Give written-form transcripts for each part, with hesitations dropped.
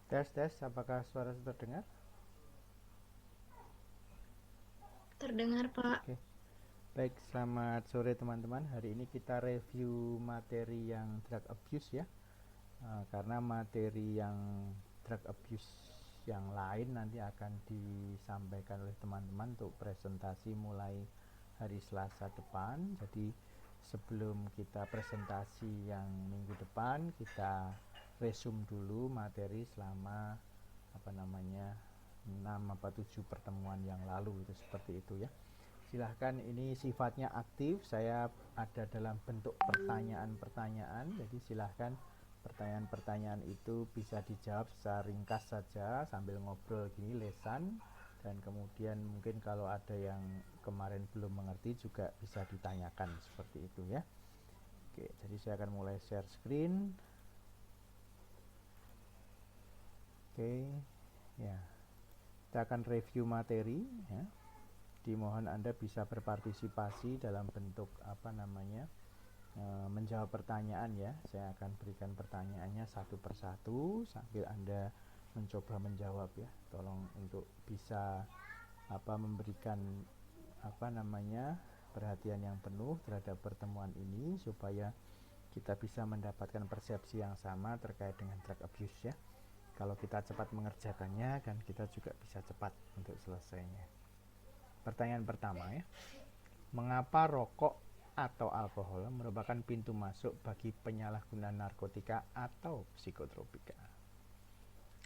Tes, tes, apakah suara terdengar? Terdengar, Pak. Oke, baik, selamat sore teman-teman. Hari ini kita review materi yang drug abuse ya. Karena materi yang drug abuse yang lain nanti akan disampaikan oleh teman-teman untuk presentasi mulai hari Selasa depan. Jadi sebelum kita presentasi yang minggu depan, kita resume dulu materi selama apa namanya 6 apa 7 pertemuan yang lalu, itu seperti itu ya. Silahkan, ini sifatnya aktif, saya ada dalam bentuk pertanyaan-pertanyaan, jadi silahkan pertanyaan-pertanyaan itu bisa dijawab secara ringkas saja sambil ngobrol gini lesan, dan kemudian mungkin kalau ada yang kemarin belum mengerti juga bisa ditanyakan seperti itu ya. Oke, jadi saya akan mulai share screen. Oke, ya, kita akan review materi ya. Dimohon Anda bisa berpartisipasi dalam bentuk apa namanya menjawab pertanyaan ya. Saya akan berikan pertanyaannya satu persatu sambil Anda mencoba menjawab ya. Tolong untuk bisa memberikan apa namanya perhatian yang penuh terhadap pertemuan ini supaya kita bisa mendapatkan persepsi yang sama terkait dengan drug abuse ya. Kalau kita cepat mengerjakannya kan kita juga bisa cepat untuk selesainya. Pertanyaan pertama ya. Mengapa rokok atau alkohol merupakan pintu masuk bagi penyalahgunaan narkotika atau psikotropika?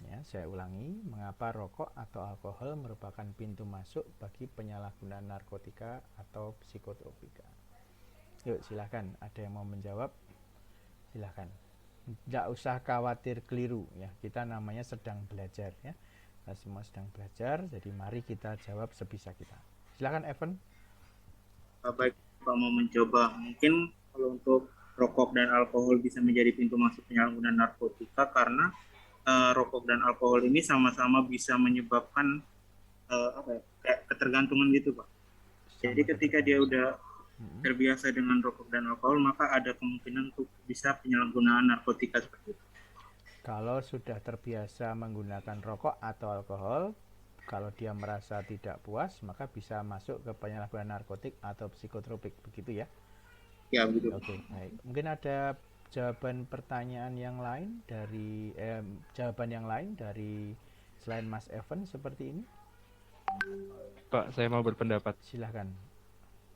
Ya, saya ulangi, mengapa rokok atau alkohol merupakan pintu masuk bagi penyalahgunaan narkotika atau psikotropika? Yuk, silahkan. Ada yang mau menjawab? Silahkan. Tidak usah khawatir keliru ya. Kita namanya sedang belajar ya. Kita semua sedang belajar, jadi mari kita jawab sebisa kita. Silahkan, Evan. Baik, Pak mau mencoba. Mungkin kalau untuk rokok dan alkohol bisa menjadi pintu masuk penyalahgunaan narkotika karena rokok dan alkohol ini sama-sama bisa menyebabkan kayak ketergantungan gitu, Pak. Jadi Sama ketika dia ketergantungan. udah Hmm. terbiasa dengan rokok dan alkohol, maka ada kemungkinan untuk bisa penyalahgunaan narkotika seperti itu. Kalau sudah terbiasa menggunakan rokok atau alkohol, kalau dia merasa tidak puas, maka bisa masuk ke penyalahgunaan narkotik atau psikotropik, begitu ya? Ya, begitu. Oke, baik. Mungkin ada jawaban pertanyaan yang lain jawaban yang lain dari selain Mas Evan seperti ini? Pak, saya mau berpendapat. Silahkan.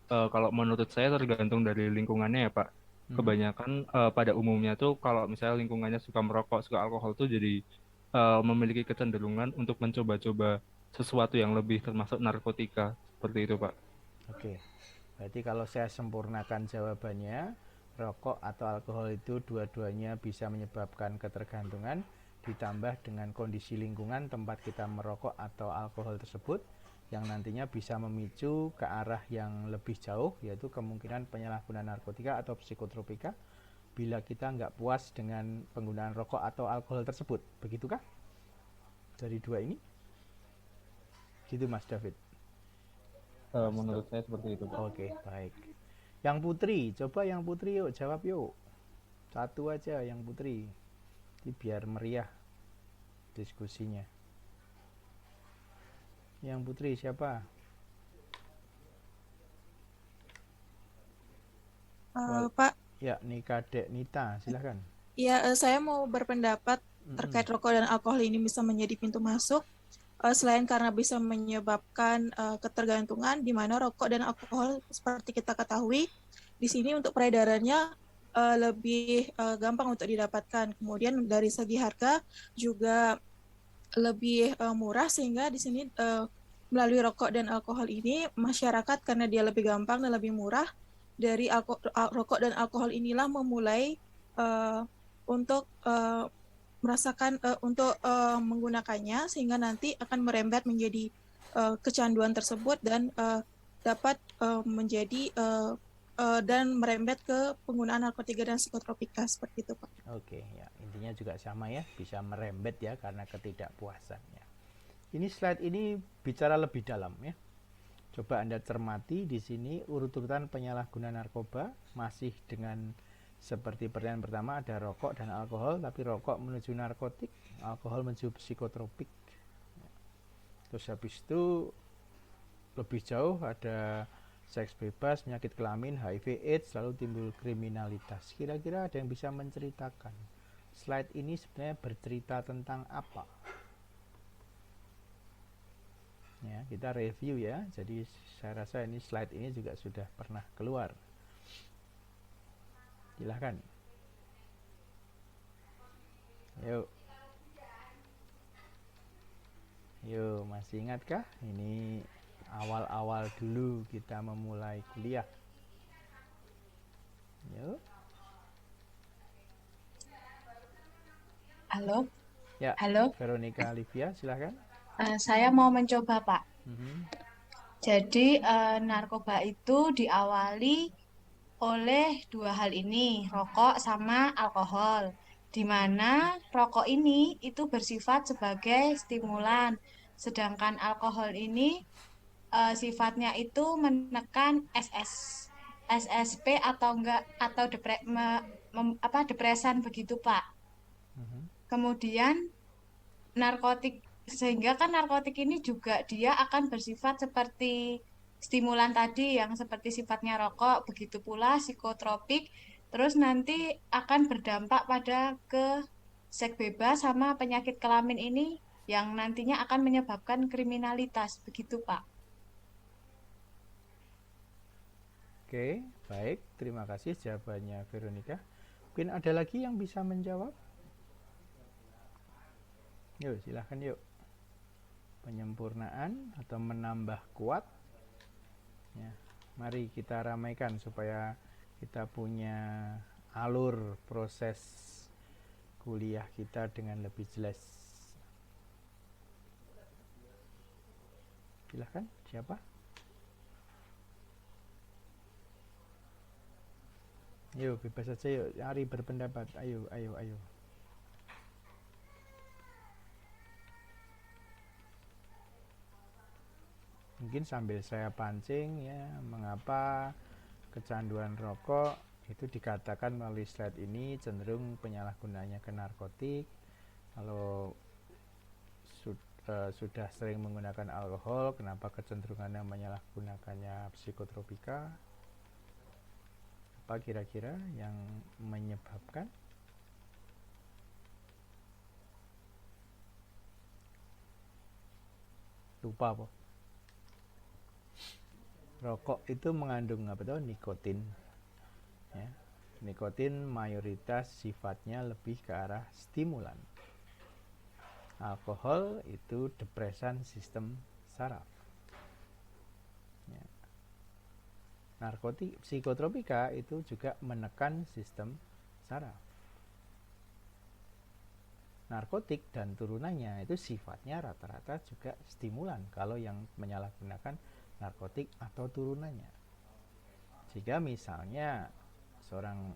Kalau menurut saya tergantung dari lingkungannya ya, Pak. Mhm. Kebanyakan pada umumnya tuh kalau misalnya lingkungannya suka merokok, suka alkohol tuh jadi memiliki kecenderungan untuk mencoba-coba sesuatu yang lebih termasuk narkotika. Seperti itu, Pak. Oke, berarti kalau saya sempurnakan jawabannya, rokok atau alkohol itu dua-duanya bisa menyebabkan ketergantungan, ditambah dengan kondisi lingkungan tempat kita merokok atau alkohol tersebut, yang nantinya bisa memicu ke arah yang lebih jauh, yaitu kemungkinan penyalahgunaan narkotika atau psikotropika, bila kita nggak puas dengan penggunaan rokok atau alkohol tersebut. Begitukah? Dari dua ini? Gitu Mas David. Mas Menurut saya seperti itu, Pak. Oke, baik. Yang Putri, coba yang Putri yuk jawab yuk. Satu aja yang Putri. Ini biar meriah diskusinya. Yang Putri siapa? Wal Pak, Ya, Nika Dek Nita, silahkan. ya saya mau berpendapat Mm-mm. terkait rokok dan alkohol ini bisa menjadi pintu masuk. Selain karena bisa menyebabkan ketergantungan, di mana rokok dan alkohol seperti kita ketahui, di sini untuk peredarannya lebih gampang untuk didapatkan. Kemudian dari segi harga juga lebih murah sehingga di sini melalui rokok dan alkohol ini masyarakat karena dia lebih gampang dan lebih murah dari rokok dan alkohol inilah memulai uh, untuk merasakan untuk menggunakannya sehingga nanti akan merembet menjadi kecanduan tersebut dan dapat menjadi dan merembet ke penggunaan narkotika dan psikotropika seperti itu Pak. Oke, ya, intinya juga sama ya, bisa merembet ya karena ketidakpuasannya. Ini slide ini bicara lebih dalam ya. Coba Anda cermati di sini urut-urutan penyalahgunaan narkoba masih dengan seperti pertanyaan pertama, ada rokok dan alkohol, tapi rokok menuju narkotik, alkohol menuju psikotropik. Terus habis itu lebih jauh ada seks bebas, penyakit kelamin, HIV AIDS, lalu timbul kriminalitas. Kira-kira ada yang bisa menceritakan slide ini sebenarnya bercerita tentang apa? Ya, kita review ya. Jadi saya rasa ini slide ini juga sudah pernah keluar. Silahkan. Yuk. Yuk, masih ingatkah? Ini awal-awal dulu kita memulai kuliah. Yuk. Halo, Ya, halo. Veronica Livia, silahkan. Saya mau mencoba, Pak. Mhm. Jadi, narkoba itu diawali oleh dua hal ini, rokok sama alkohol. Di mana rokok ini itu bersifat sebagai stimulan, sedangkan alkohol ini sifatnya itu menekan SSP atau enggak atau depresan begitu, Pak. Mhm. Kemudian narkotik sehingga kan narkotik ini juga dia akan bersifat seperti stimulan tadi yang seperti sifatnya rokok, begitu pula psikotropik, terus nanti akan berdampak pada ke seks bebas sama penyakit kelamin ini yang nantinya akan menyebabkan kriminalitas, begitu Pak. Oke, baik. Terima kasih jawabannya Veronica. Mungkin ada lagi yang bisa menjawab? Yuk, silahkan yuk. Penyempurnaan atau menambah kuat. Ya, mari kita ramaikan supaya kita punya alur proses kuliah kita dengan lebih jelas. Silahkan, siapa? Yuk, bebas saja yuk. Mari berpendapat. Ayo, ayo, ayo. Mungkin sambil saya pancing ya, mengapa kecanduan rokok itu dikatakan melalui slide ini cenderung penyalahgunaannya ke narkotik. Kalau sudah sering menggunakan alkohol, kenapa kecenderungannya menyalahgunakannya psikotropika? Apa kira-kira yang menyebabkan? Lupa apa? Rokok itu mengandung apa tuh? Nikotin. Ya. Nikotin mayoritas sifatnya lebih ke arah stimulan. Alkohol itu depresan sistem saraf. Ya. Narkotik psikotropika itu juga menekan sistem saraf. Narkotik dan turunannya itu sifatnya rata-rata juga stimulan kalau yang menyalahgunakan narkotik atau turunannya. Jika misalnya seorang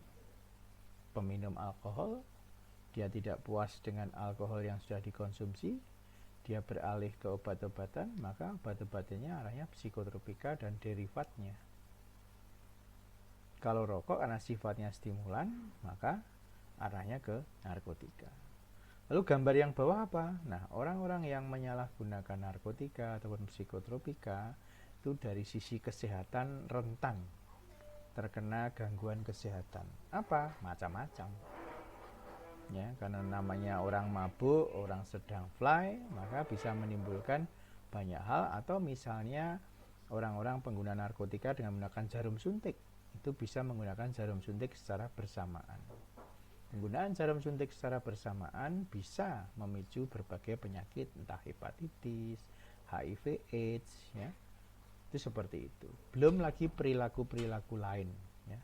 peminum alkohol, dia tidak puas dengan alkohol yang sudah dikonsumsi, dia beralih ke obat-obatan, maka obat-obatannya arahnya psikotropika dan derivatnya. Kalau rokok karena sifatnya stimulan, maka arahnya ke narkotika. Lalu gambar yang bawah apa? Nah, orang-orang yang menyalahgunakan narkotika ataupun psikotropika itu dari sisi kesehatan rentan terkena gangguan kesehatan. Apa? Macam-macam. Ya, karena namanya orang mabuk, orang sedang fly, maka bisa menimbulkan banyak hal. Atau misalnya orang-orang pengguna narkotika dengan menggunakan jarum suntik, itu bisa menggunakan jarum suntik secara bersamaan. Penggunaan jarum suntik secara bersamaan bisa memicu berbagai penyakit, entah hepatitis, HIV, AIDS, ya. Itu seperti itu. Belum lagi perilaku-perilaku lain, ya.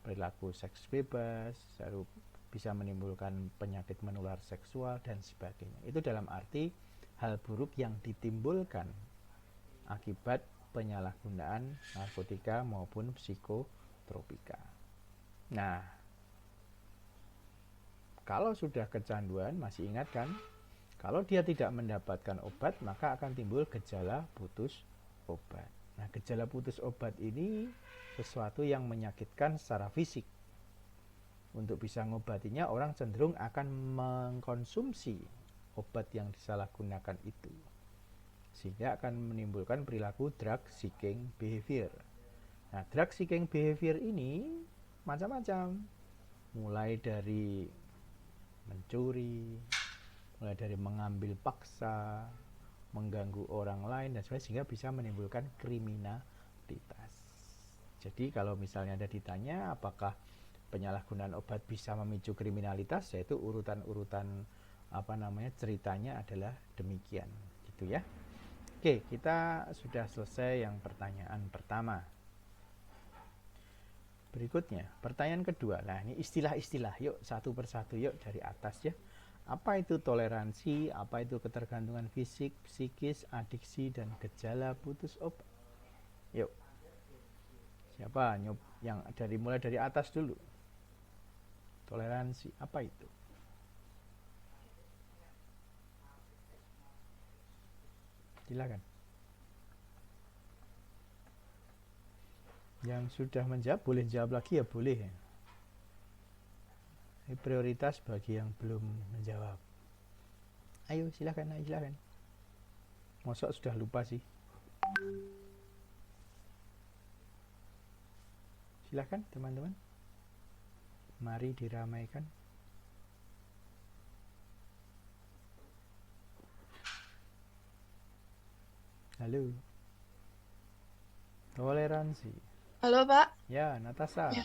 Perilaku seks bebas, bisa menimbulkan penyakit menular seksual dan sebagainya. Itu dalam arti hal buruk yang ditimbulkan akibat penyalahgunaan narkotika maupun psikotropika. Nah, kalau sudah kecanduan, masih ingat kan? Kalau dia tidak mendapatkan obat, maka akan timbul gejala putus obat. Nah, gejala putus obat ini sesuatu yang menyakitkan secara fisik. Untuk bisa ngobatinya, orang cenderung akan mengkonsumsi obat yang disalahgunakan itu, sehingga akan menimbulkan perilaku drug seeking behavior. Nah, drug seeking behavior ini macam-macam, mulai dari mencuri, mulai dari mengambil paksa, mengganggu orang lain dan sebagainya, sehingga bisa menimbulkan kriminalitas. Jadi kalau misalnya Anda ditanya apakah penyalahgunaan obat bisa memicu kriminalitas, yaitu urutan-urutan ceritanya adalah demikian, gitu ya. Oke, kita sudah selesai yang pertanyaan pertama. Berikutnya, pertanyaan kedua. Nah, ini istilah-istilah. Yuk, satu persatu yuk dari atas ya. Apa itu toleransi? Apa itu ketergantungan fisik, psikis, adiksi, dan gejala putus obat? Yuk. Siapa yang mulai dari atas dulu? Toleransi, apa itu? Silakan. Yang sudah menjawab boleh jawab lagi ya, boleh ya. Ini prioritas bagi yang belum menjawab. Ayo silakan. Mosok sudah lupa sih. Silakan teman-teman. Mari diramaikan. Halo. Toleransi. Halo Pak. Ya, Natasha. Ya.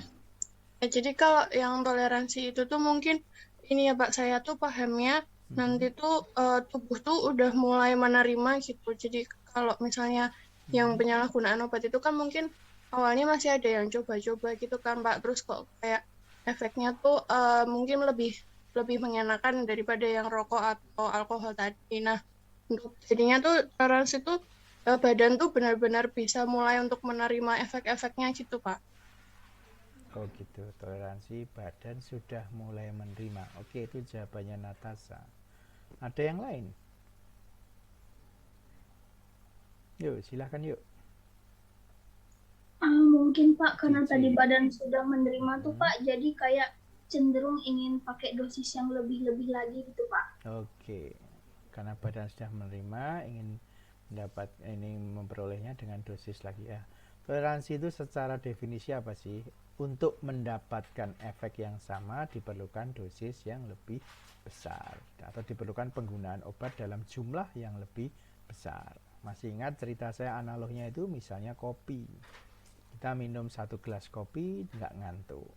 Jadi kalau yang toleransi itu tuh mungkin ini ya Pak, saya tuh pahamnya nanti tuh tubuh tuh udah mulai menerima gitu. Jadi kalau misalnya yang penyalahgunaan obat itu kan mungkin awalnya masih ada yang coba-coba gitu kan Pak. Terus kok kayak efeknya tuh mungkin lebih mengenakan daripada yang rokok atau alkohol tadi. Nah, untuk jadinya tuh toleransi tuh badan tuh benar-benar bisa mulai untuk menerima efek-efeknya gitu Pak. Oh gitu, toleransi badan sudah mulai menerima. Oke, itu jawabannya Natasha. Ada yang lain? Yuk, silahkan yuk. Mungkin Pak, karena Cici. tadi badan sudah menerima tuh Pak, jadi kayak cenderung ingin pakai dosis yang lebih-lebih lagi gitu Pak. Oke, karena badan sudah menerima, ingin memperolehnya dengan dosis lagi ya. Toleransi itu secara definisi apa sih? Untuk mendapatkan efek yang sama diperlukan dosis yang lebih besar, atau diperlukan penggunaan obat dalam jumlah yang lebih besar. Masih ingat cerita saya analognya itu misalnya kopi. Kita minum 1 gelas kopi nggak ngantuk.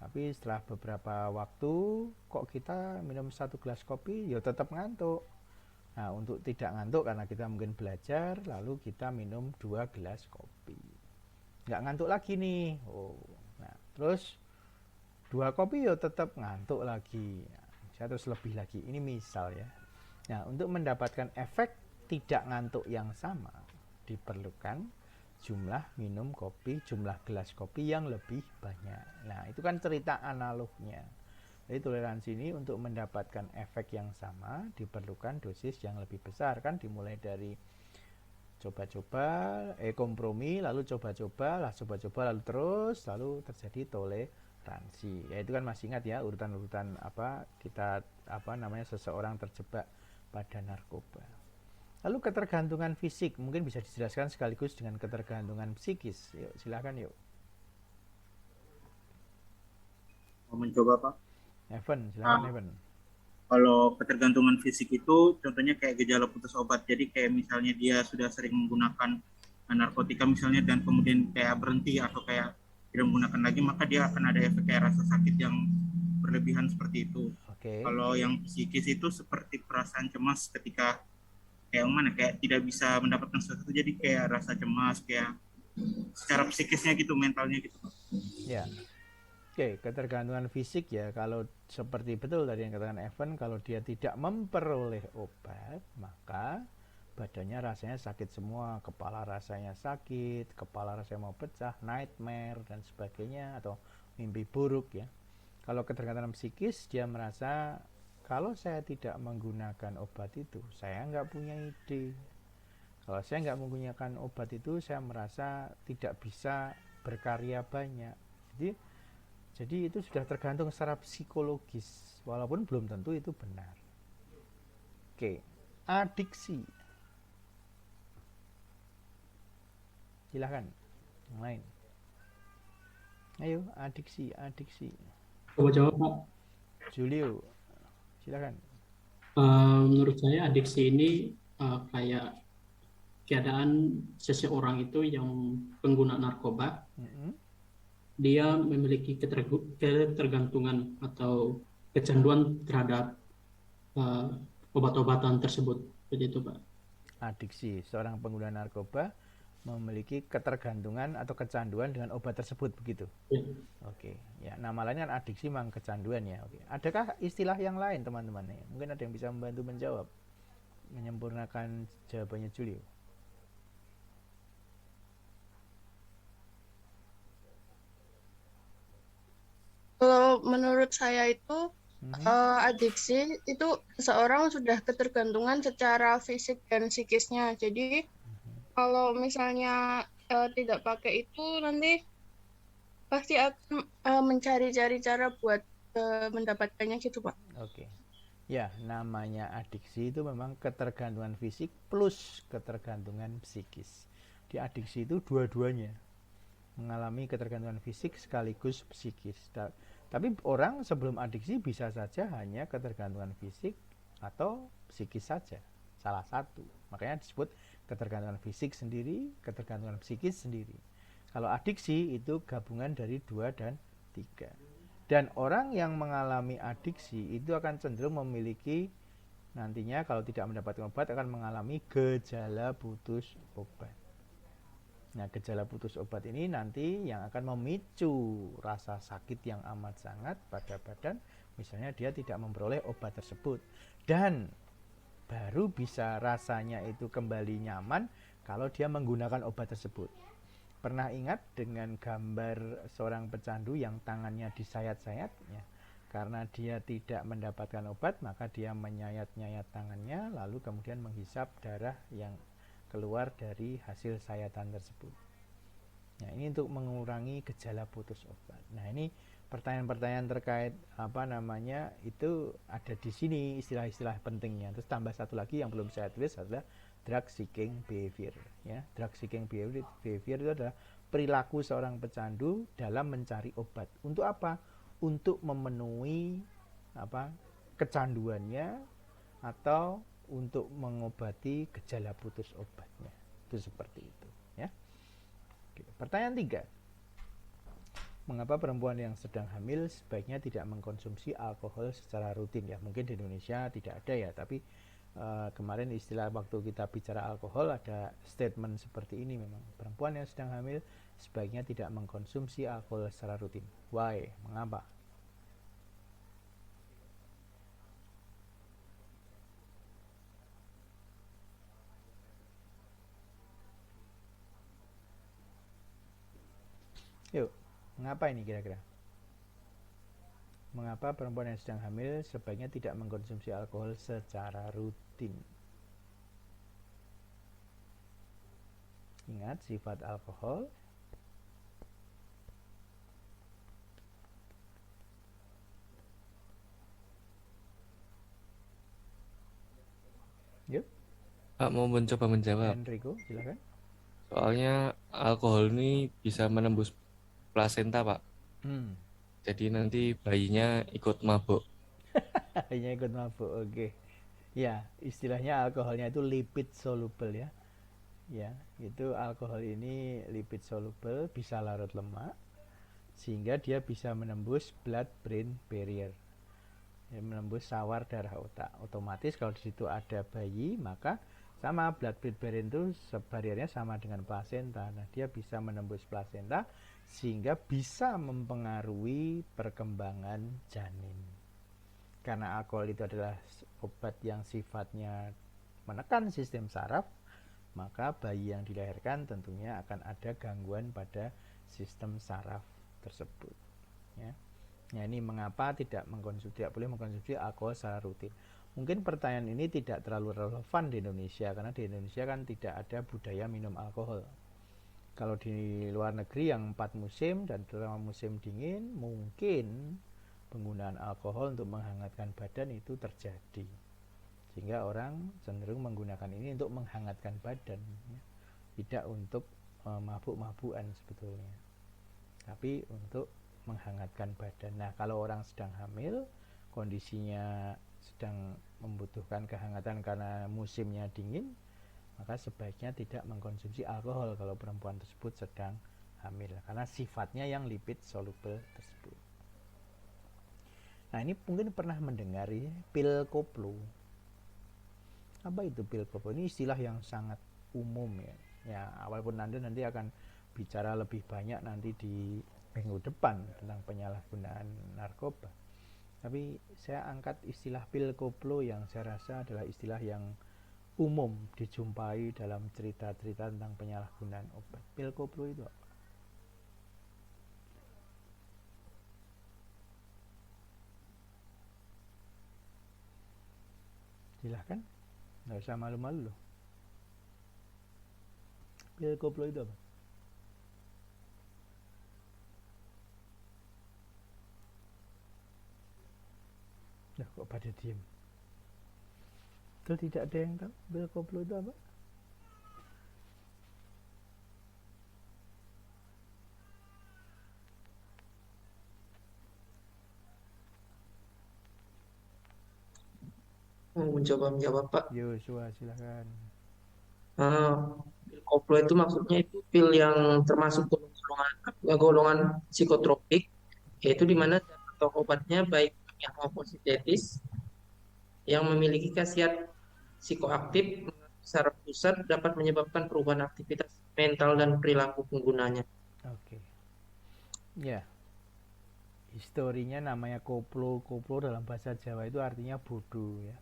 Tapi setelah beberapa waktu kok kita minum 1 gelas kopi ya tetap ngantuk. Nah, untuk tidak ngantuk karena kita mungkin belajar, lalu kita minum 2 gelas kopi. Nggak ngantuk lagi nih. Nah, terus 2 kopi ya tetap ngantuk lagi. Saya terus lebih lagi. Ini misal ya. Nah, untuk mendapatkan efek tidak ngantuk yang sama, diperlukan jumlah minum kopi, jumlah gelas kopi yang lebih banyak. Nah, itu kan cerita analognya. Jadi toleransi ini untuk mendapatkan efek yang sama diperlukan dosis yang lebih besar, kan dimulai dari coba-coba, kompromi, lalu coba-coba lalu terus, lalu terjadi toleransi. Ya itu kan masih ingat ya urutan-urutan seseorang terjebak pada narkoba. Lalu ketergantungan fisik mungkin bisa dijelaskan sekaligus dengan ketergantungan psikis. Yuk, silakan yuk. Mau mencoba Pak? Evan, silakan Evan. Kalau ketergantungan fisik itu contohnya kayak gejala putus obat. Jadi kayak misalnya dia sudah sering menggunakan narkotika misalnya dan kemudian kayak berhenti atau kayak tidak menggunakan lagi, maka dia akan ada efek kayak rasa sakit yang berlebihan seperti itu. Kalau yang psikis itu seperti perasaan cemas ketika kayak tidak bisa mendapatkan sesuatu, jadi kayak rasa cemas, kayak secara psikisnya gitu, mentalnya gitu. Ya. Oke, ketergantungan fisik ya, kalau seperti betul tadi yang katakan Evan, kalau dia tidak memperoleh obat, maka badannya rasanya sakit semua, kepala rasanya sakit, kepala rasanya mau pecah, nightmare dan sebagainya, atau mimpi buruk ya. Kalau ketergantungan psikis, dia merasa kalau saya tidak menggunakan obat itu, saya nggak punya ide. Kalau saya nggak menggunakan obat itu, saya merasa tidak bisa berkarya banyak. Jadi Jadi itu sudah tergantung secara psikologis, walaupun belum tentu itu benar. Oke, adiksi. Silahkan, yang lain. Ayo, adiksi. Coba jawab, Pak. Julio, silahkan. Menurut saya adiksi ini kayak keadaan seseorang itu yang pengguna narkoba, dia memiliki ketergantungan atau kecanduan terhadap obat-obatan tersebut. Seperti itu, Pak. Adiksi, seorang pengguna narkoba memiliki ketergantungan atau kecanduan dengan obat tersebut, begitu? Ya. Oke, ya nama lainnya kan adiksi, memang kecanduan ya. Oke, adakah istilah yang lain teman-teman? Mungkin ada yang bisa membantu menjawab, menyempurnakan jawabannya Julio. Kalau menurut saya itu adiksi itu seseorang sudah ketergantungan secara fisik dan psikisnya. Jadi kalau misalnya tidak pakai itu nanti pasti akan mencari-cari cara buat mendapatkannya gitu, Pak. Oke. Ya, namanya adiksi itu memang ketergantungan fisik plus ketergantungan psikis. Di adiksi itu dua-duanya mengalami ketergantungan fisik sekaligus psikis. Tapi orang sebelum adiksi bisa saja hanya ketergantungan fisik atau psikis saja, salah satu. Makanya disebut ketergantungan fisik sendiri, ketergantungan psikis sendiri. Kalau adiksi itu gabungan dari 2 dan 3. Dan orang yang mengalami adiksi itu akan cenderung memiliki, nantinya kalau tidak mendapatkan obat akan mengalami gejala putus obat. Nah, gejala putus obat ini nanti yang akan memicu rasa sakit yang amat sangat pada badan, misalnya dia tidak memperoleh obat tersebut. Dan baru bisa rasanya itu kembali nyaman kalau dia menggunakan obat tersebut. Pernah ingat dengan gambar seorang pecandu yang tangannya disayat-sayat ya? Karena dia tidak mendapatkan obat, maka dia menyayat-nyayat tangannya, lalu kemudian menghisap darah yang keluar dari hasil sayatan tersebut. Nah, ini untuk mengurangi gejala putus obat. Nah, ini pertanyaan-pertanyaan terkait itu ada di sini istilah-istilah pentingnya. Terus tambah satu lagi yang belum saya tulis adalah drug seeking behavior ya. Drug seeking behavior itu adalah perilaku seorang pecandu dalam mencari obat. Untuk apa? Untuk memenuhi kecanduannya atau untuk mengobati gejala putus obatnya. Itu seperti itu ya. Oke, pertanyaan 3. Mengapa perempuan yang sedang hamil sebaiknya tidak mengkonsumsi alkohol secara rutin ya? Mungkin di Indonesia tidak ada ya, tapi kemarin istilah waktu kita bicara alkohol ada statement seperti ini memang. Perempuan yang sedang hamil sebaiknya tidak mengkonsumsi alkohol secara rutin. Why? Mengapa? Yuk, mengapa ini kira-kira? Mengapa perempuan yang sedang hamil sebaiknya tidak mengkonsumsi alkohol secara rutin? Ingat sifat alkohol. Yuk, Pak mau mencoba menjawab. Enrico, silakan. Soalnya alkohol ini bisa menembus plasenta, Pak. Jadi nanti bayinya ikut mabuk. Bayinya ikut mabuk, oke. Ya, istilahnya alkoholnya itu lipid soluble ya. Ya, itu alkohol ini lipid soluble, bisa larut lemak, sehingga dia bisa menembus blood-brain barrier. Ya, menembus sawar darah otak. Otomatis kalau di situ ada bayi, maka sama blood-brain barrier itu bariernya sama dengan plasenta. Nah, dia bisa menembus plasenta sehingga bisa mempengaruhi perkembangan janin. Karena alkohol itu adalah obat yang sifatnya menekan sistem saraf, maka bayi yang dilahirkan tentunya akan ada gangguan pada sistem saraf tersebut ya. Nah, ini mengapa tidak boleh mengkonsumsi alkohol secara rutin. Mungkin pertanyaan ini tidak terlalu relevan di Indonesia karena di Indonesia kan tidak ada budaya minum alkohol. Kalau di luar negeri yang 4 musim dan terutama musim dingin, mungkin penggunaan alkohol untuk menghangatkan badan itu terjadi, sehingga orang cenderung menggunakan ini untuk menghangatkan badan, ya. Tidak untuk mabuk-mabukan sebetulnya, tapi untuk menghangatkan badan. Nah, kalau orang sedang hamil, kondisinya sedang membutuhkan kehangatan karena musimnya dingin, maka sebaiknya tidak mengkonsumsi alkohol kalau perempuan tersebut sedang hamil, karena sifatnya yang lipid soluble tersebut. Nah, ini mungkin pernah mendengar ya, pil koplo. Apa itu pil koplo? Ini istilah yang sangat umum ya. Ya, walaupun nanti akan bicara lebih banyak nanti di minggu depan tentang penyalahgunaan narkoba. Tapi saya angkat istilah pil koplo yang saya rasa adalah istilah yang umum dijumpai dalam cerita-cerita tentang penyalahgunaan obat. Pil koplo itu apa? Silahkan, nggak usah malu-malu loh. Pil koplo itu apa? Nah, kok pada diem? Itu tidak ada yang tahu pil koplo itu apa? Mau mencoba menjawab Pak. Yosua, silakan. Pil koplo itu maksudnya itu pil yang termasuk golongan psikotropik, yaitu di mana atau obatnya baik yang maupun sintetis yang memiliki khasiat psikoaktif secara pusat dapat menyebabkan perubahan aktivitas mental dan perilaku penggunanya. Oke. Ya. Historinya namanya koplo. Koplo dalam bahasa Jawa itu artinya bodoh ya.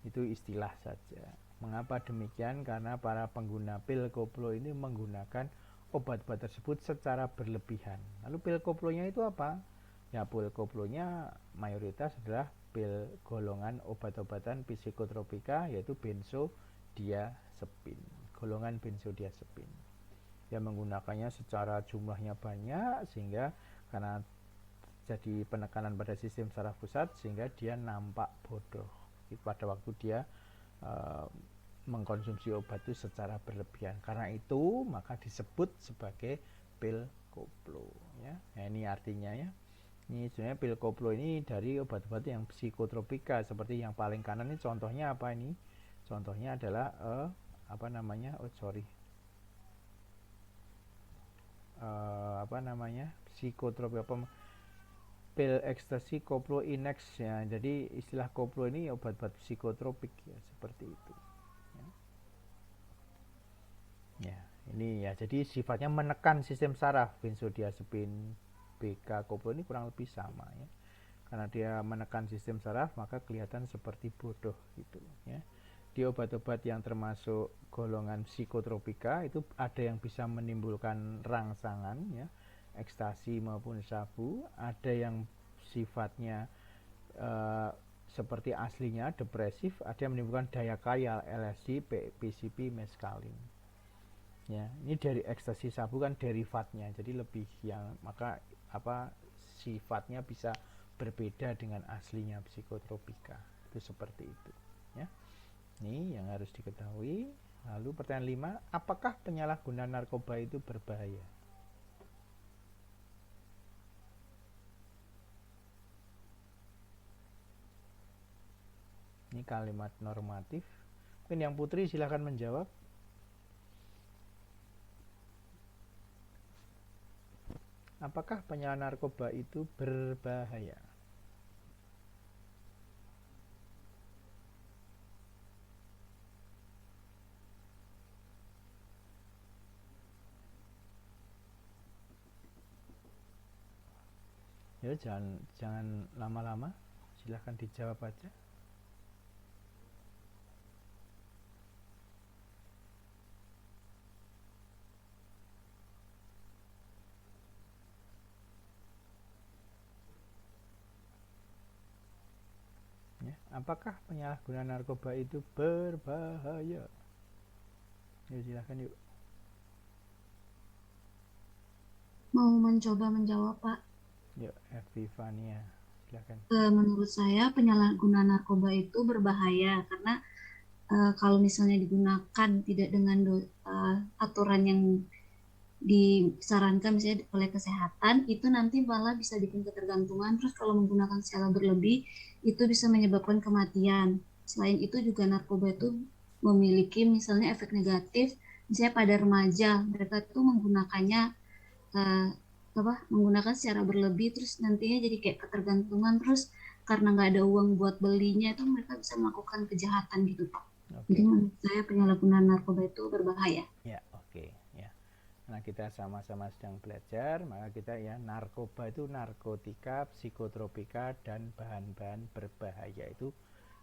Itu istilah saja. Mengapa demikian? Karena para pengguna pil koplo ini menggunakan obat-obat tersebut secara berlebihan. Lalu pil koplonya itu apa? Ya, pil koplonya mayoritas adalah pil golongan obat-obatan psikotropika, yaitu benzodiazepin, golongan benzodiazepin. Dia menggunakannya secara jumlahnya banyak, sehingga karena jadi penekanan pada sistem saraf pusat, sehingga dia nampak bodoh pada waktu dia mengkonsumsi obat itu secara berlebihan. Karena itu maka disebut sebagai pil koplo ya. Nah, ini artinya ya. Ini sebenarnya pil koplo ini dari obat-obat yang psikotropika, seperti yang paling kanan ini contohnya apa ini? Contohnya adalah psikotropika, pil ekstasi koplo inex ya. Jadi istilah koplo ini obat-obat psikotropik ya, seperti itu ya. Ini ya, jadi sifatnya menekan sistem saraf. Benzodiazepin, BK, koplo ini kurang lebih sama ya. Karena dia menekan sistem saraf, maka kelihatan seperti bodoh gitu ya. Di obat-obat yang termasuk golongan psikotropika itu ada yang bisa menimbulkan rangsangan ya, ekstasi maupun sabu. Ada yang sifatnya seperti aslinya depresif, ada yang menimbulkan daya kaya, LSD, PCP, meskalin ya. Ini dari ekstasi sabu kan derivatnya, jadi lebih yang maka sifatnya bisa berbeda dengan aslinya psikotropika. Itu seperti itu ya. Ini yang harus diketahui. Lalu pertanyaan 5, apakah penyalahgunaan narkoba itu berbahaya? Ini kalimat normatif. Mungkin yang putri silahkan menjawab. Apakah penyalahgunaan narkoba itu berbahaya? Ya, jangan lama-lama. Silahkan dijawab aja. Ya, apakah penyalahgunaan narkoba itu berbahaya? Ya, silahkan yuk. mau mencoba menjawab, Pak. Yuk, Evifania, silakan. Menurut saya penyalahgunaan narkoba itu berbahaya karena kalau misalnya digunakan tidak dengan aturan yang disarankan misalnya oleh kesehatan, itu nanti malah bisa bikin ketergantungan. Terus kalau menggunakan secara berlebih itu bisa menyebabkan kematian. Selain itu juga narkoba itu memiliki misalnya efek negatif misalnya pada remaja, mereka tuh menggunakannya menggunakan secara berlebih, terus nantinya jadi kayak ketergantungan, terus karena nggak ada uang buat belinya itu mereka bisa melakukan kejahatan gitu, Pak. Jadi menurut saya penyalahgunaan narkoba itu berbahaya. Ya, oke, ya. Nah, kita sama-sama sedang belajar, maka kita ya, narkoba itu narkotika, psikotropika, dan bahan-bahan berbahaya.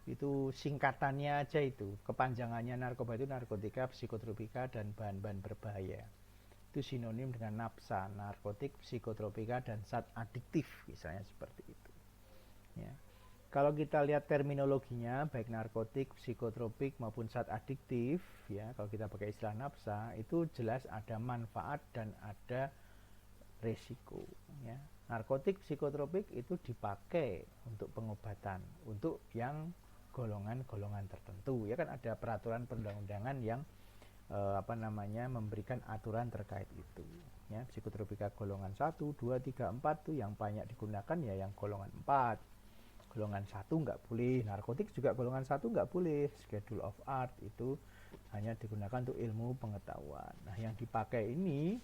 Itu singkatannya aja itu. Kepanjangannya narkoba itu narkotika, psikotropika, dan bahan-bahan berbahaya. Itu sinonim dengan nafsa, narkotik, psikotropika, dan zat adiktif, misalnya seperti itu. Ya. Kalau kita lihat terminologinya, baik narkotik, psikotropik maupun zat adiktif, ya, kalau kita pakai istilah nafsa, itu jelas ada manfaat dan ada resiko. Ya. Narkotik, psikotropik itu dipakai untuk pengobatan, untuk yang golongan-golongan tertentu. Ya kan ada peraturan perundang-undangan yang memberikan aturan terkait itu. Ya, psikotropika golongan 1, 2, 3, 4 tuh yang banyak digunakan ya yang golongan 4. Golongan 1 nggak boleh, narkotik juga golongan 1 nggak boleh, schedule of art itu hanya digunakan untuk ilmu pengetahuan. Nah, yang dipakai ini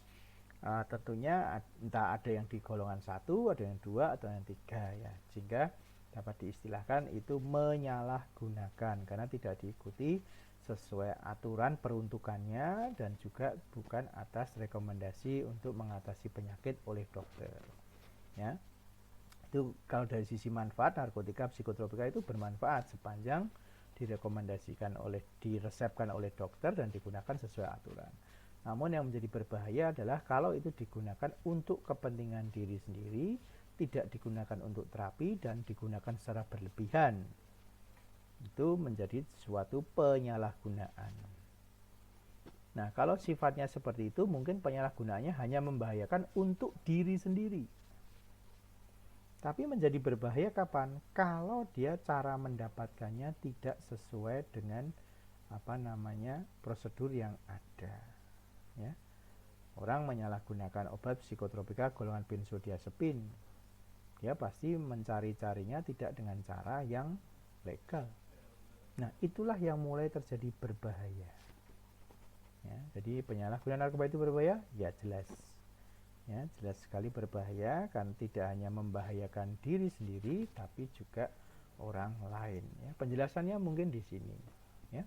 tentunya entah ada yang di golongan 1, ada yang 2, atau yang 3 ya, sehingga dapat diistilahkan itu menyalahgunakan karena tidak diikuti sesuai aturan peruntukannya dan juga bukan atas rekomendasi untuk mengatasi penyakit oleh dokter. Ya. Itu kalau dari sisi manfaat, narkotika, psikotropika itu bermanfaat sepanjang direkomendasikan diresepkan oleh dokter dan digunakan sesuai aturan. Namun yang menjadi berbahaya adalah kalau itu digunakan untuk kepentingan diri sendiri, tidak digunakan untuk terapi dan digunakan secara berlebihan. Itu menjadi suatu penyalahgunaan. Nah, kalau sifatnya seperti itu, mungkin penyalahgunaannya hanya membahayakan untuk diri sendiri. Tapi menjadi berbahaya kapan? Kalau dia cara mendapatkannya tidak sesuai dengan prosedur yang ada. Ya. Orang menyalahgunakan obat psikotropika golongan benzodiazepin, dia pasti mencari-carinya tidak dengan cara yang legal. Nah, itulah yang mulai terjadi berbahaya. Ya, jadi penyalahgunaan narkoba itu berbahaya? Ya jelas. Ya, jelas sekali berbahaya kan, tidak hanya membahayakan diri sendiri tapi juga orang lain. Ya, penjelasannya mungkin di sini. Ya.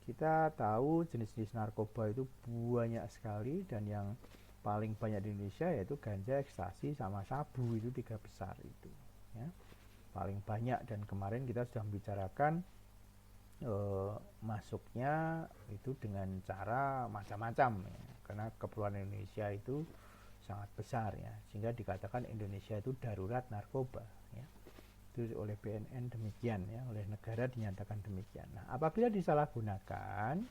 Kita tahu jenis-jenis narkoba itu banyak sekali dan yang paling banyak di Indonesia yaitu ganja, ekstasi, sama sabu, itu 3 besar itu. Ya. Paling banyak dan kemarin kita sudah membicarakan masuknya itu dengan cara macam-macam ya. Karena keperluan Indonesia itu sangat besar ya, sehingga dikatakan Indonesia itu darurat narkoba ya. Itu oleh BNN demikian ya, oleh negara dinyatakan demikian. Nah, apabila disalahgunakan,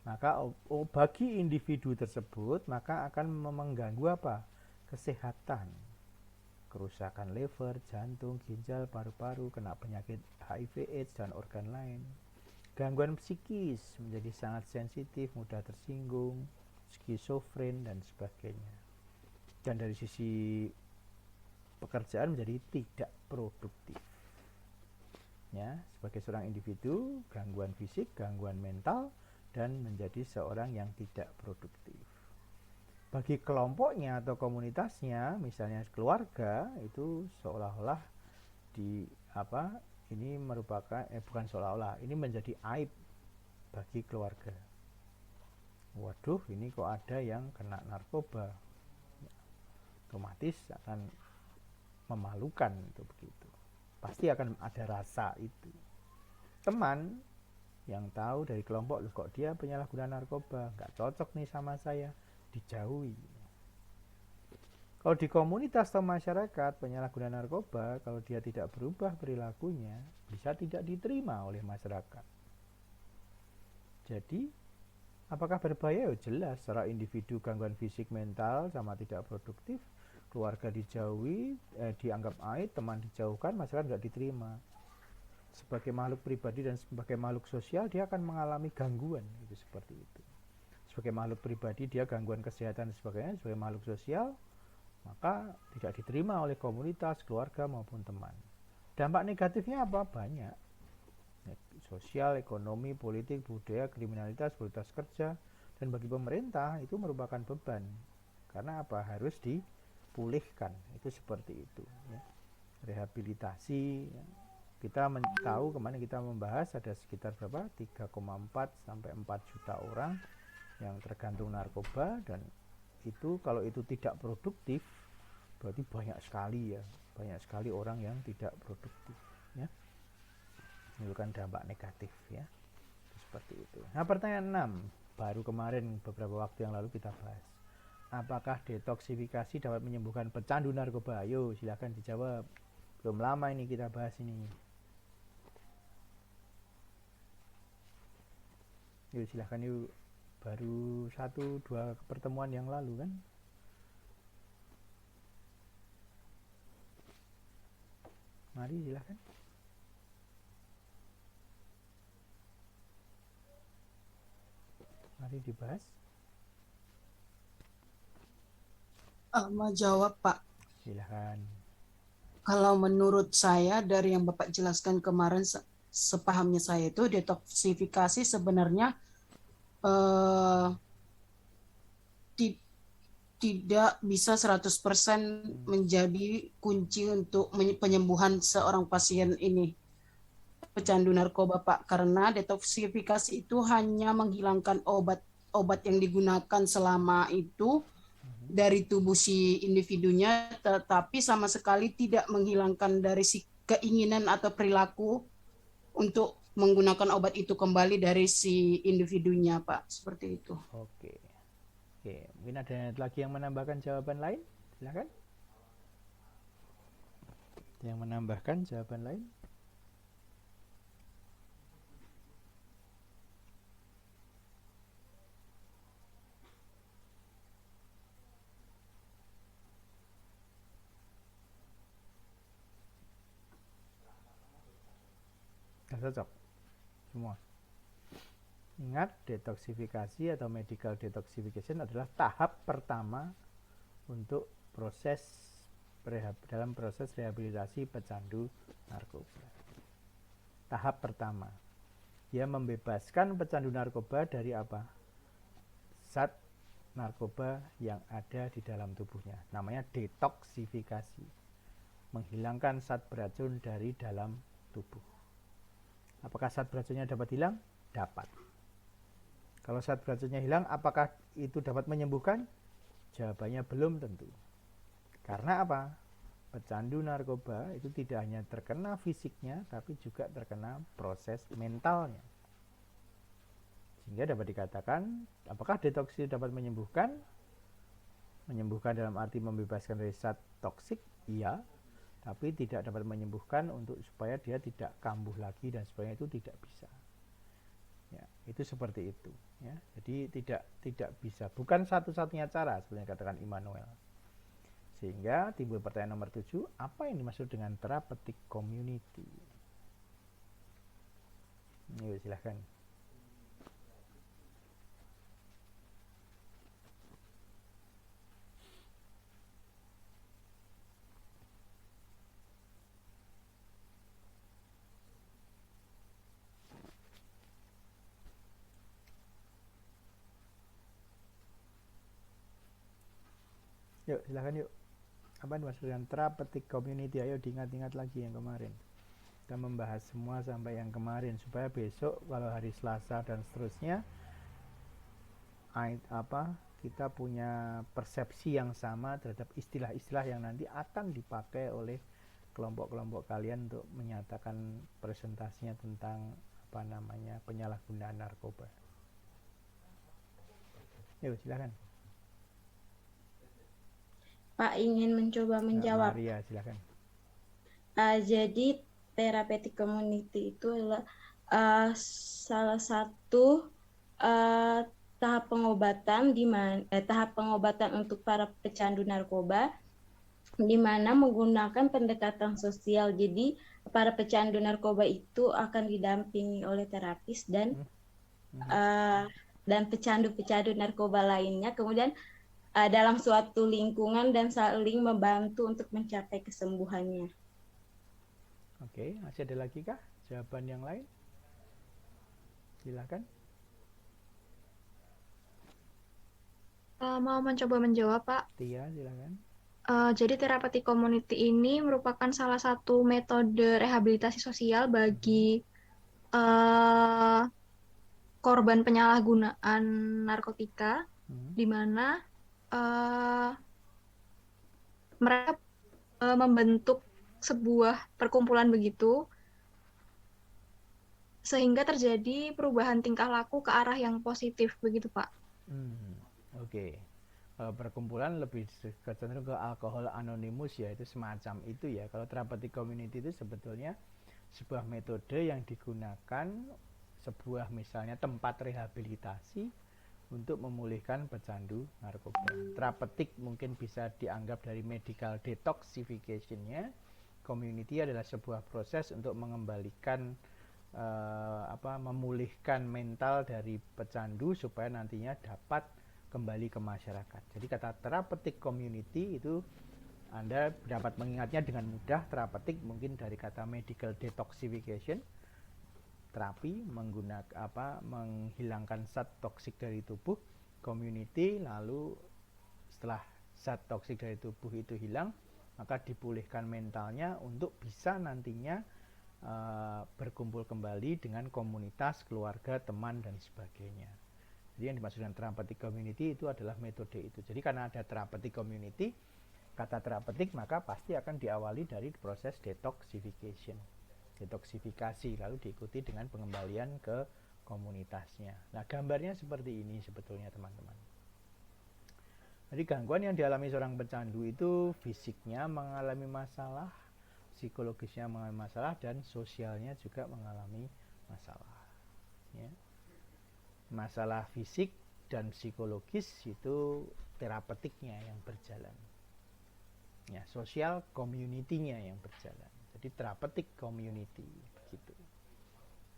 maka bagi individu tersebut maka akan mengganggu apa? Kesehatan, kerusakan liver, jantung, ginjal, paru-paru, kena penyakit HIV/AIDS dan organ lain. Gangguan psikis menjadi sangat sensitif, mudah tersinggung, skizofren dan sebagainya. Dan dari sisi pekerjaan menjadi tidak produktif. Ya, sebagai seorang individu, gangguan fisik, gangguan mental, dan menjadi seorang yang tidak produktif. Bagi kelompoknya atau komunitasnya, misalnya keluarga, itu seolah-olah ini merupakan bukan seolah-olah, ini menjadi aib bagi keluarga. Waduh, ini kok ada yang kena narkoba, otomatis akan memalukan itu begitu. Pasti akan ada rasa itu. Teman yang tahu dari kelompok, loh kok dia penyalahguna narkoba, nggak cocok nih sama saya, dijauhi. Kalau di komunitas atau masyarakat, penyalahguna narkoba, kalau dia tidak berubah perilakunya, bisa tidak diterima oleh masyarakat. Jadi, Apakah berbahaya? Oh, jelas, secara individu gangguan fisik, mental, sama tidak produktif, keluarga dijauhi, dianggap aib, teman dijauhkan, masyarakat nggak diterima. Sebagai makhluk pribadi dan sebagai makhluk sosial, dia akan mengalami gangguan, itu seperti itu. Sebagai makhluk pribadi, dia gangguan kesehatan dan sebagainya. Sebagai makhluk sosial, maka tidak diterima oleh komunitas, keluarga maupun teman. Dampak negatifnya apa? Banyak. Sosial, ekonomi, politik, budaya, kriminalitas, kualitas kerja, dan bagi pemerintah itu merupakan beban. Karena apa? Harus dipulihkan. Itu seperti itu. Ya. Rehabilitasi. Ya. Kita tahu kemarin kita membahas ada sekitar berapa? 3,4 sampai 4 juta orang yang tergantung narkoba, dan itu kalau itu tidak produktif berarti banyak sekali ya, banyak sekali orang yang tidak produktif ya. Menimbulkan dampak negatif ya. Seperti itu. Nah, pertanyaan 6 baru kemarin beberapa waktu yang lalu kita bahas. Apakah detoksifikasi dapat menyembuhkan pecandu narkoba? Ayo silakan dijawab. Belum lama ini kita bahas ini. Yuk silakan yuk. Baru 1-2 pertemuan yang lalu kan. Mari silakan. Mari dibahas. Mau jawab Pak. Silakan. Kalau menurut saya dari yang Bapak jelaskan kemarin, sepahamnya saya itu detoksifikasi sebenarnya tidak bisa 100% menjadi kunci untuk penyembuhan seorang pasien ini, pecandu narkoba Pak, karena detoksifikasi itu hanya menghilangkan obat yang digunakan selama itu dari tubuh si individunya, tetapi sama sekali tidak menghilangkan dari si keinginan atau perilaku untuk menggunakan obat itu kembali dari si individunya Pak, seperti itu. Oke, mungkin ada lagi yang menambahkan jawaban lain, silakan. Yang menambahkan jawaban lain? Cocok semua. Ingat, detoksifikasi atau medical detoxification adalah tahap pertama untuk dalam proses rehabilitasi pecandu narkoba. Tahap pertama, dia membebaskan pecandu narkoba dari apa? Zat narkoba yang ada di dalam tubuhnya. Namanya detoksifikasi. Menghilangkan zat beracun dari dalam tubuh. Apakah zat beracunnya dapat hilang? Dapat. Kalau zat beracunnya hilang, apakah itu dapat menyembuhkan? Jawabannya belum tentu. Karena apa? Pecandu narkoba itu tidak hanya terkena fisiknya, tapi juga terkena proses mentalnya. Sehingga dapat dikatakan, apakah detoksi dapat menyembuhkan? Menyembuhkan dalam arti membebaskan dari zat toksik? Iya. Tapi tidak dapat menyembuhkan untuk supaya dia tidak kambuh lagi dan sebagainya, itu tidak bisa. Ya, itu seperti itu. Ya, jadi tidak bisa. Bukan satu-satunya cara sebenarnya, katakan Immanuel. Sehingga timbul pertanyaan nomor 7, apa yang dimaksud dengan therapeutic community? Yuk, silahkan. Yuk, silahkan yuk. Apa dimaksud dengan therapeutic community? Ayo diingat-ingat lagi yang kemarin. Kita membahas semua sampai yang kemarin supaya besok kalau hari Selasa dan seterusnya kita punya persepsi yang sama terhadap istilah-istilah yang nanti akan dipakai oleh kelompok-kelompok kalian untuk menyatakan presentasinya tentang penyalahgunaan narkoba. Yuk, silakan. Pak ingin mencoba menjawab. Maria, silakan. Jadi therapeutic community itu adalah salah satu tahap pengobatan tahap pengobatan untuk para pecandu narkoba, di mana menggunakan pendekatan sosial. Jadi para pecandu narkoba itu akan didampingi oleh terapis dan pecandu-pecandu narkoba lainnya, kemudian dalam suatu lingkungan dan saling membantu untuk mencapai kesembuhannya. Oke, masih ada lagi kah jawaban yang lain? Silakan. Mau mencoba menjawab, Pak. Tia, silakan. Jadi therapeutic community ini merupakan salah satu metode rehabilitasi sosial bagi korban penyalahgunaan narkotika, di mana mereka membentuk sebuah perkumpulan begitu, sehingga terjadi perubahan tingkah laku ke arah yang positif begitu, Pak. Oke. Perkumpulan lebih cenderung ke alkohol anonimus ya, itu semacam itu ya. Kalau therapeutic community itu sebetulnya sebuah metode yang digunakan sebuah misalnya tempat rehabilitasi untuk memulihkan pecandu narkoba. Therapeutic mungkin bisa dianggap dari medical detoxification-nya. Community adalah sebuah proses untuk mengembalikan memulihkan mental dari pecandu supaya nantinya dapat kembali ke masyarakat. Jadi kata therapeutic community itu Anda dapat mengingatnya dengan mudah. Therapeutic mungkin dari kata medical detoxification, terapi menghilangkan zat toksik dari tubuh. Community, lalu setelah zat toksik dari tubuh itu hilang, maka dipulihkan mentalnya untuk bisa nantinya berkumpul kembali dengan komunitas, keluarga, teman dan sebagainya. Jadi yang dimaksud dengan therapeutic community itu adalah metode itu. Jadi karena ada therapeutic community, kata therapeutic maka pasti akan diawali dari proses detoxification, detoksifikasi, lalu diikuti dengan pengembalian ke komunitasnya. Nah, gambarnya seperti ini sebetulnya teman-teman. Jadi gangguan yang dialami seorang pecandu itu fisiknya mengalami masalah, psikologisnya mengalami masalah, dan sosialnya juga mengalami masalah. Ya. Masalah fisik dan psikologis itu terapeutiknya yang berjalan. Ya, sosial community-nya yang berjalan. Jadi therapeutic community begitu.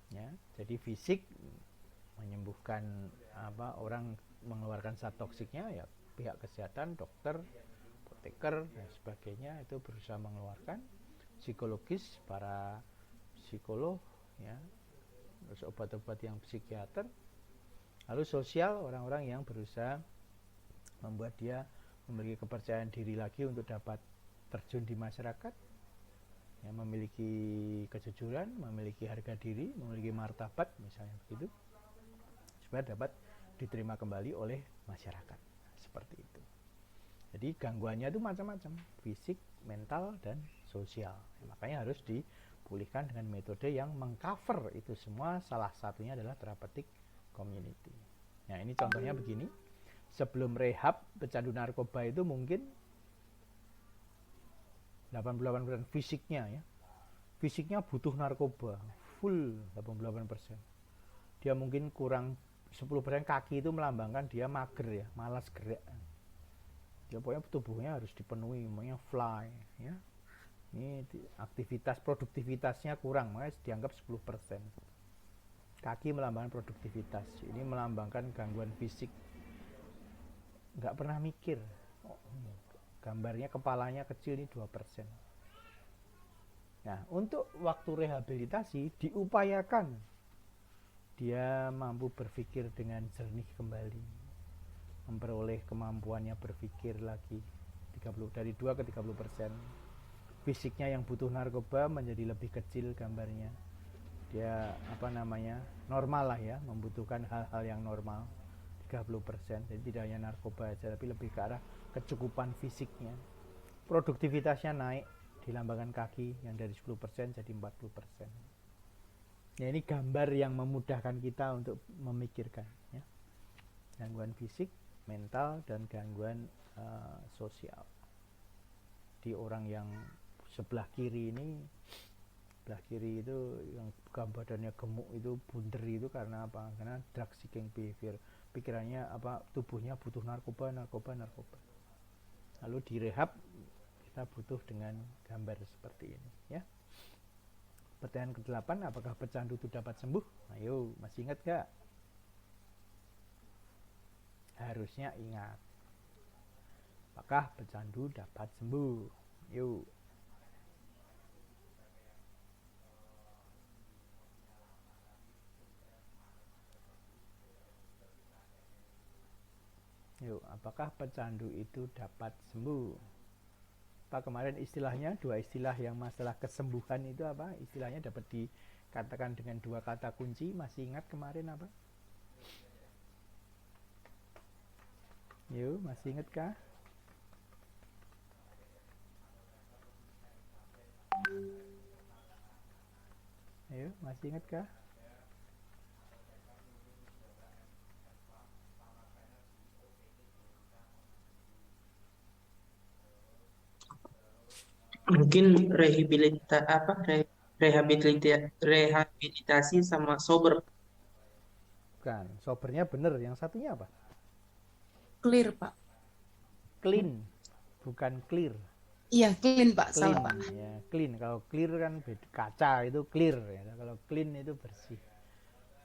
Ya, jadi fisik menyembuhkan orang mengeluarkan zat toksiknya ya pihak kesehatan, dokter, apoteker dan sebagainya itu berusaha mengeluarkan. Psikologis para psikolog ya, terus obat-obat yang psikiater. Lalu sosial orang-orang yang berusaha membuat dia memiliki kepercayaan diri lagi untuk dapat terjun di masyarakat, ya, memiliki kejujuran, memiliki harga diri, memiliki martabat misalnya begitu, supaya dapat diterima kembali oleh masyarakat seperti itu. Jadi gangguannya itu macam-macam, fisik, mental dan sosial. Ya, makanya harus dipulihkan dengan metode yang mengcover itu semua. Salah satunya adalah therapeutic community. Nah, ini contohnya begini. Sebelum rehab pecandu narkoba itu mungkin 88% fisiknya ya. Fisiknya butuh narkoba full 88%. Dia mungkin kurang 10% kaki itu melambangkan dia mager ya, malas gerak. Dia pokoknya tubuhnya harus dipenuhi, namanya fly ya. Ini aktivitas produktivitasnya kurang, makanya dianggap 10%. Kaki melambangkan produktivitas, ini melambangkan gangguan fisik. Nggak pernah mikir, gambarnya kepalanya kecil ini 2%. Nah, untuk waktu rehabilitasi diupayakan dia mampu berpikir dengan jernih kembali, memperoleh kemampuannya berpikir lagi dari 2 ke 30%. Fisiknya yang butuh narkoba menjadi lebih kecil gambarnya. Dia normal lah ya, membutuhkan hal-hal yang normal 30%. Jadi tidak hanya narkoba aja, tapi lebih ke arah kecukupan fisiknya. Produktivitasnya naik, dilambangkan kaki yang dari 10% jadi 40%. Ya, ini gambar yang memudahkan kita untuk memikirkan ya. Gangguan fisik, mental dan gangguan sosial. Di orang yang sebelah kiri ini sebelah kiri itu yang badannya gemuk itu bunder itu karena apa? Karena drug seeking behavior, pikirannya apa, tubuhnya butuh narkoba. Lalu direhab kita butuh dengan gambar seperti ini ya. Pertanyaan ke-8, apakah pecandu itu dapat sembuh? Ayo, masih ingat gak? Harusnya ingat. Apakah pecandu dapat sembuh? Yuk. Yuk, apakah pecandu itu dapat sembuh? Apa kemarin istilahnya, dua istilah yang masalah kesembuhan itu apa? Istilahnya dapat dikatakan dengan dua kata kunci. Masih ingat kemarin apa? Yuk, masih ingat kah? Ayo, masih ingat kah? Mungkin rehabilitasi sama sober. Bukan, sobernya bener. Yang satunya apa? Clear, Pak. Clean, bukan clear. Iya, clean, Pak. Clean, Salah, Pak. ya, clean. Kalau clear kan kaca itu clear ya. Kalau clean itu bersih.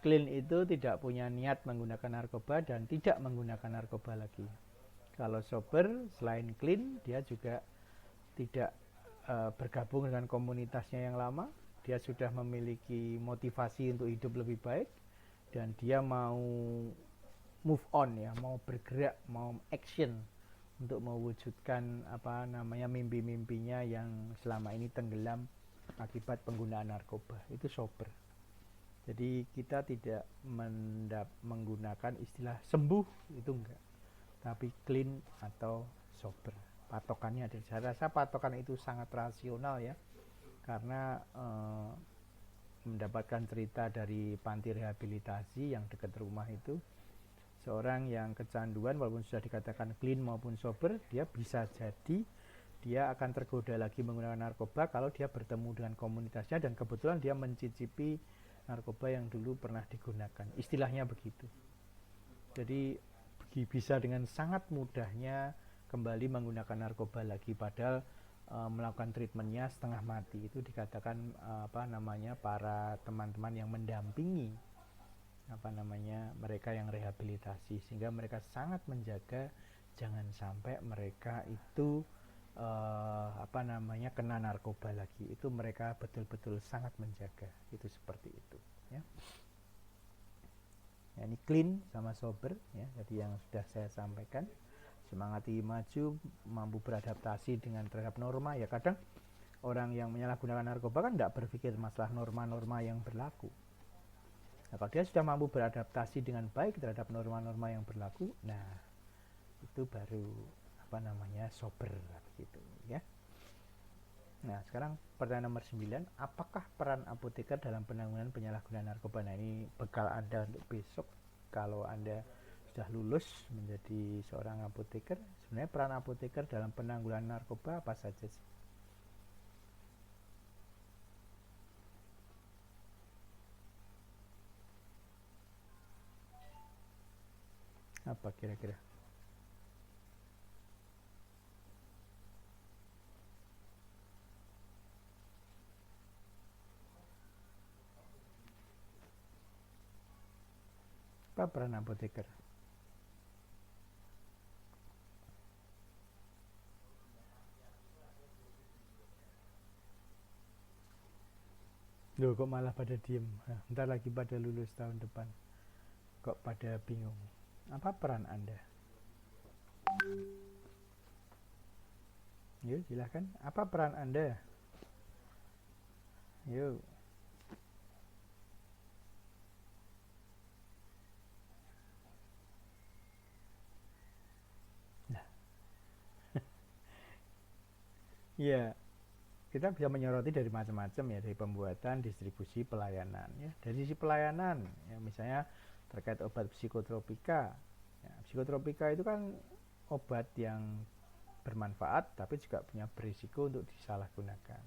Clean itu tidak punya niat menggunakan narkoba dan tidak menggunakan narkoba lagi. Kalau sober, selain clean, dia juga tidak bergabung dengan komunitasnya yang lama. Dia sudah memiliki motivasi untuk hidup lebih baik dan dia mau move on ya, mau bergerak, mau action untuk mewujudkan apa namanya mimpi-mimpinya yang selama ini tenggelam akibat penggunaan narkoba. Itu sober. Jadi kita tidak menggunakan istilah sembuh, itu enggak, tapi clean atau sober. Patokannya ada. Saya rasa patokan itu sangat rasional ya, karena mendapatkan cerita dari panti rehabilitasi yang dekat rumah itu, seorang yang kecanduan walaupun sudah dikatakan clean maupun sober, dia bisa jadi dia akan tergoda lagi menggunakan narkoba kalau dia bertemu dengan komunitasnya dan kebetulan dia mencicipi narkoba yang dulu pernah digunakan. Istilahnya begitu. Jadi bisa dengan sangat mudahnya kembali menggunakan narkoba lagi, padahal melakukan treatmentnya setengah mati. Itu dikatakan apa namanya para teman-teman yang mendampingi apa namanya mereka yang rehabilitasi, sehingga mereka sangat menjaga jangan sampai mereka itu apa namanya kena narkoba lagi. Itu mereka betul-betul sangat menjaga. Itu seperti itu ya. Ya, ini clean sama sober ya, jadi yang sudah saya sampaikan. Semangati maju, mampu beradaptasi dengan terhadap norma. Ya kadang orang yang menyalahgunakan narkoba kan tidak berpikir masalah norma-norma yang berlaku. Nah, kalau dia sudah mampu beradaptasi dengan baik terhadap norma-norma yang berlaku, nah itu baru apa namanya sober gitu ya. Nah sekarang pertanyaan nomor 9, apakah peran apoteker dalam penanggulangan penyalahgunaan narkoba? Nah ini bekal Anda untuk besok kalau Anda sudah lulus menjadi seorang apoteker. Sebenarnya peran apoteker dalam penanggulangan narkoba apa saja sih? Apa kira-kira? Apa peran apoteker? Loh, kok malah pada diem? Nah, ntar lagi pada lulus tahun depan. Kok pada bingung? Apa peran Anda? Yuk, silahkan. Apa peran Anda? Yuk. Nah. Ya, kita bisa menyoroti dari macam-macam ya, dari pembuatan, distribusi, pelayanan ya. Dari sisi pelayanan ya, misalnya terkait obat psikotropika ya, psikotropika itu kan obat yang bermanfaat tapi juga punya berisiko untuk disalahgunakan.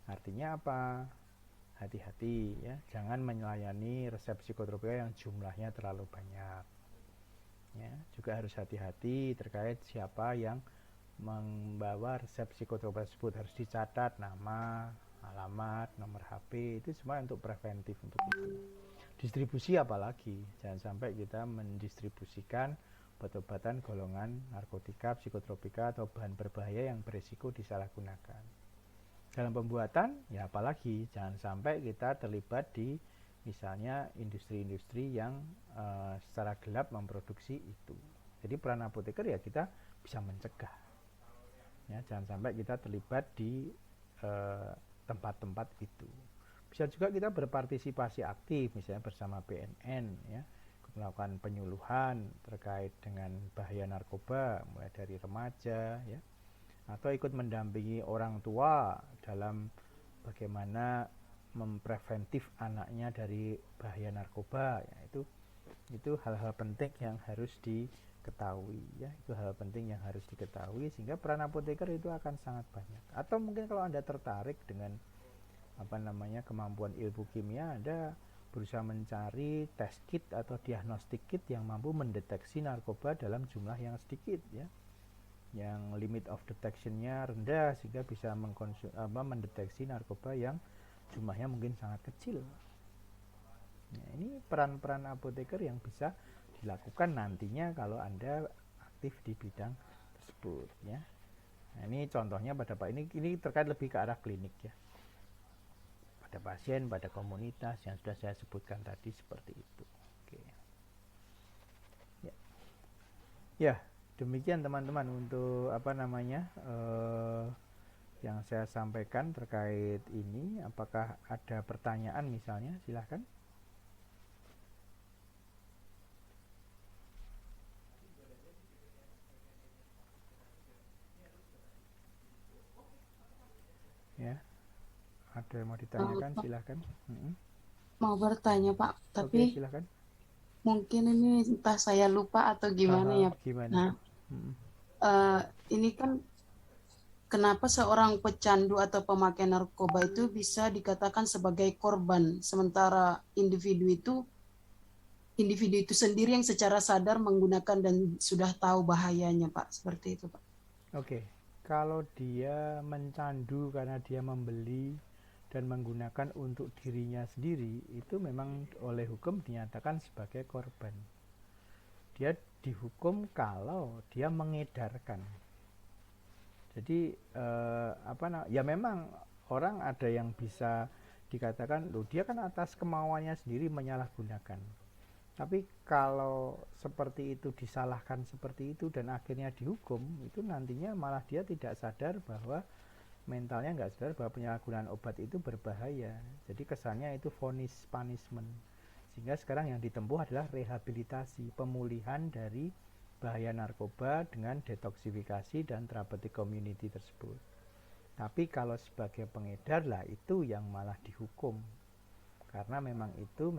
Artinya apa? Hati-hati ya, jangan melayani resep psikotropika yang jumlahnya terlalu banyak. Ya, juga harus hati-hati terkait siapa yang membawa resep psikotropika tersebut. Harus dicatat nama, alamat, nomor HP, itu semua untuk preventif untuk itu. Distribusi apalagi, jangan sampai kita mendistribusikan obat-obatan golongan narkotika, psikotropika atau bahan berbahaya yang berisiko disalahgunakan. Dalam pembuatan, ya apalagi jangan sampai kita terlibat di misalnya industri-industri yang secara gelap memproduksi itu. Jadi peran apoteker ya kita bisa mencegah. Ya, jangan sampai kita terlibat di tempat-tempat itu. Bisa juga kita berpartisipasi aktif, misalnya bersama BNN, ya, melakukan penyuluhan terkait dengan bahaya narkoba, mulai dari remaja, ya, atau ikut mendampingi orang tua dalam bagaimana mempreventif anaknya dari bahaya narkoba, ya, itu hal-hal penting yang harus diketahui, ya, itu hal penting yang harus diketahui sehingga peran apoteker itu akan sangat banyak. Atau mungkin kalau Anda tertarik dengan kemampuan ilmu kimia, Anda berusaha mencari test kit atau diagnostik kit yang mampu mendeteksi narkoba dalam jumlah yang sedikit, ya, yang limit of detection-nya rendah sehingga bisa mendeteksi narkoba yang jumlahnya mungkin sangat kecil. Nah, ini peran-peran apoteker yang bisa dilakukan nantinya kalau Anda aktif di bidang tersebut, ya. Nah, ini contohnya pada Pak, ini terkait lebih ke arah klinik, ya, pada pasien, pada komunitas yang sudah saya sebutkan tadi seperti itu. Oke. Ya. Ya, demikian teman-teman untuk yang saya sampaikan terkait ini. Apakah ada pertanyaan misalnya? Silahkan. Ya, ada yang mau ditanyakan? Silahkan. Mau bertanya Pak, tapi Oke, silahkan. mungkin ini entah saya lupa atau gimana ya. Gimana? Nah, ini kan kenapa seorang pecandu atau pemakai narkoba itu bisa dikatakan sebagai korban, sementara individu itu sendiri yang secara sadar menggunakan dan sudah tahu bahayanya, Pak, seperti itu, Pak. Oke, kalau dia mencandu karena dia membeli dan menggunakan untuk dirinya sendiri, itu memang oleh hukum dinyatakan sebagai korban. Dia dihukum kalau dia mengedarkan. Jadi ya memang orang ada yang bisa dikatakan, loh dia kan atas kemauannya sendiri menyalahgunakan. Tapi kalau seperti itu disalahkan seperti itu dan akhirnya dihukum, itu nantinya malah dia tidak sadar bahwa mentalnya nggak sadar bahwa penyalahgunaan obat itu berbahaya. Jadi kesannya itu vonis punishment. Sehingga sekarang yang ditempuh adalah rehabilitasi, pemulihan dari bahaya narkoba dengan detoksifikasi dan therapeutic community tersebut. Tapi kalau sebagai pengedar lah itu yang malah dihukum. Karena memang itu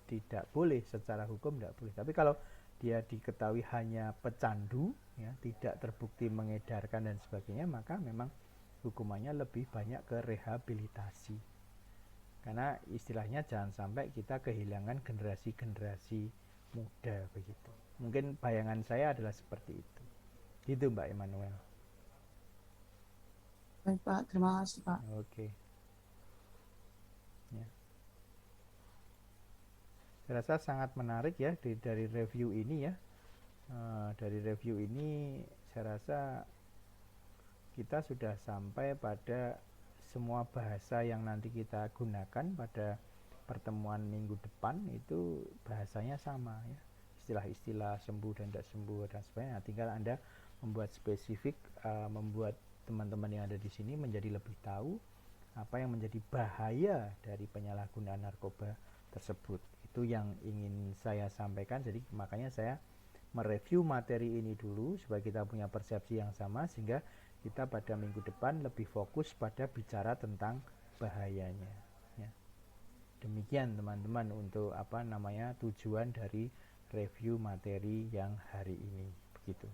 tidak boleh secara hukum, tidak boleh. Tapi kalau dia diketahui hanya pecandu, ya, tidak terbukti mengedarkan dan sebagainya, maka memang hukumannya lebih banyak ke rehabilitasi. Karena istilahnya jangan sampai kita kehilangan generasi-generasi muda begitu. Mungkin bayangan saya adalah seperti itu. Gitu Mbak Emmanuel. Baik Pak, terima kasih Pak. Oke. Ya. Saya rasa sangat menarik ya dari review ini, ya. Dari review ini saya rasa kita sudah sampai pada semua bahasa yang nanti kita gunakan pada pertemuan minggu depan itu bahasanya sama, ya. Istilah-istilah sembuh dan tidak sembuh dan sebagainya. Tinggal Anda membuat spesifik, membuat teman-teman yang ada di sini menjadi lebih tahu apa yang menjadi bahaya dari penyalahgunaan narkoba tersebut. Itu yang ingin saya sampaikan. Jadi makanya saya mereview materi ini dulu supaya kita punya persepsi yang sama, sehingga kita pada minggu depan lebih fokus pada bicara tentang bahayanya, ya. Demikian teman-teman untuk tujuan dari review materi yang hari ini, begitu.